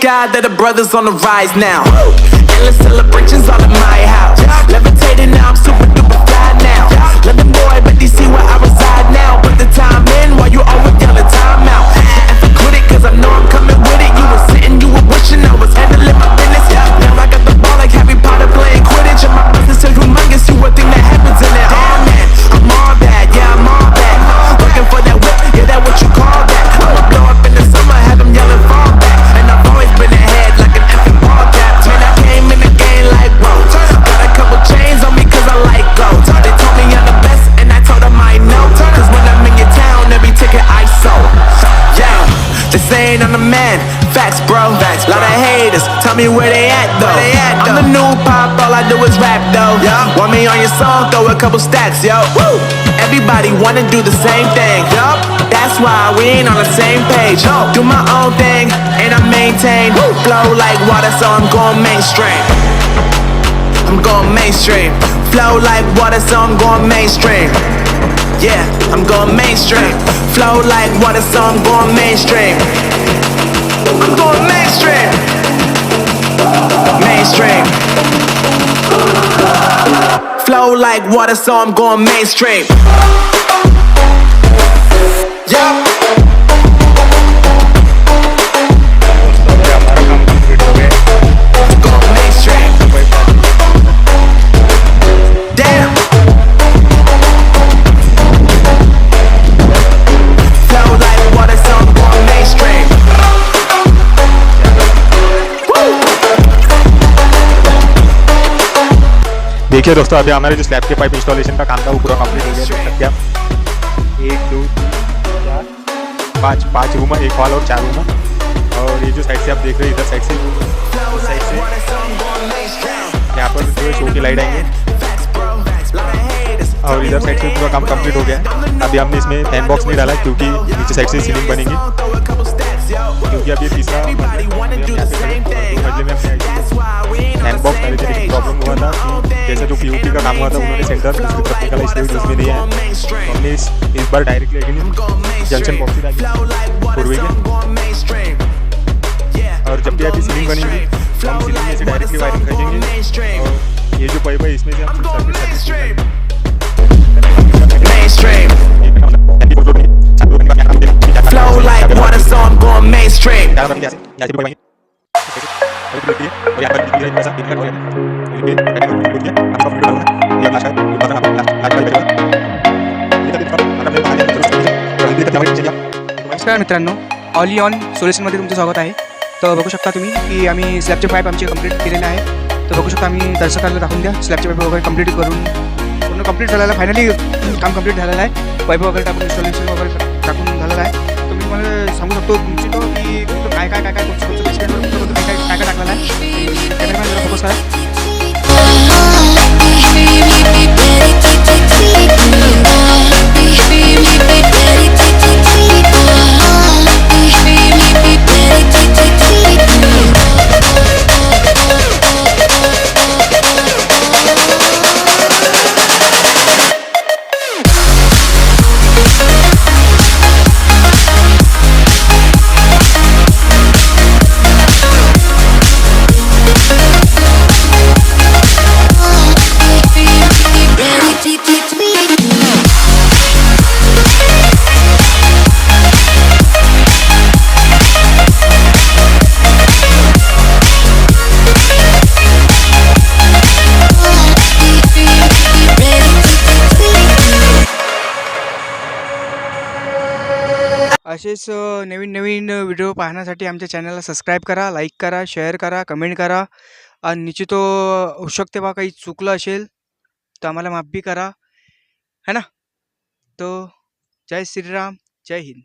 God that the brothers on the rise now. Endless celebrations all in my house. Levitating now, I'm super duper fly now. London boy, but they see where I reside now. Put the time in while you always yelling time out. And for quit it, cause I know I'm coming with it. You were sitting, you were wishing I was handling my business. Now I got the ball like Harry Potter playing Quidditch. And my business is humongous, you would think that happens in it. Oh man, I'm all that, yeah, I'm all that. Looking for that whip, yeah, that what you call that. I'ma blow up in the summer, have them yelling fall back. And I've always been ahead like an effing ball cap. Man, I came in the game like, whoa. Got a couple chains on me cause I like gold. They told me I'm the best and I told them I know. Cause when I'm in your town, every ticket I sold. Yeah, they saying I'm the man. Facts, bro. Lot of haters, tell me where they at though. I'm the new pop, all I do is rap though. Want me on your song, throw a couple stacks, yo. Woo! Everybody wanna do the same thing. That's why we ain't on the same page. Do my own thing and I maintain. Flow like water, so I'm going mainstream. I'm going mainstream. Flow like water, so I'm going mainstream. Yeah, I'm going mainstream. Flow like water, so I'm going mainstream. I'm going mainstream. Mainstream. Flow like water, so I'm going mainstream. Yeah. Going mainstream. Damn. Flow like water, so I'm going mainstream. देखिए दोस्तों, अभी हमारे जो slab के pipe installation का काम था वो पूरा कंप्लीट हो गया। देख सकते हैं आप, 1 2 3 4 5 रूम है, एक हॉल और 4 रूम है। और ये जो साइड से आप देख रहे हैं, इधर साइड से यहाँ पर जो शो की लाइट आएंगे और इधर साइड से पूरा काम कंप्लीट हो गया है। अभी हमने इसमें फैन बॉक्स नहीं डाला क्योंकि नीचे साइड से सीलिंग बनेगी, क्योंकि अभी तीसरा फैन बॉक्स डाले थे। प्रॉब्लम हुआ था कि जैसे जो पीओपी का काम हुआ था उन्होंने सेंटर दूसरी तरफ निकाला, इसलिए उसमें नहीं आया। तो हमने इस बार डायरेक्टली जंक्शन बॉक्स ही डाली पूर्वी के। और जब भी अभी सीलिंग बनेगी तो हम सीलिंग में से डायरेक्टली वायरिंग करेंगे और ये जो पाइप है इसमें से हम flow like water, so I'm going mainstream. नमस्कार मित्रांनो, ऑल ऑन सोल्युशनमध्ये तुमचं स्वागत आहे। तर बघू शकता तुम्ही की आम्ही स्लॅबचे पाईप आमचे कंप्लीट केलेले आहे। तर बघू शकता, आम्ही दर्शकांना दाखवून द्या स्लॅबचे पाईप वगैरे कंप्लीट करून पूर्ण कंप्लीट झालेलं आहे। फायनली काम कंप्लीट झालेलं आहे। पाईप वगैरे टाकून इन्स्टॉलेशन वगैरे टाकून झालेलं आहे। तुम्ही मला सांगू शकतो तुमची तो की काय काय काय काय कोणतं बेसमेंटवर काय काय काय टाकलेलं आहे। कॅमेरामॅन जरा फोकस करा। असेच नवीन नवीन व्हिडिओ पाहण्यासाठी आमच्या चॅनलला सबस्क्राईब करा, लाईक करा, शेअर करा, कमेंट करा। आणि निश्चित होऊ शकते बा काही चुकलं असेल तर आम्हाला माफी करा, है ना। तो जय श्रीराम, जय हिंद।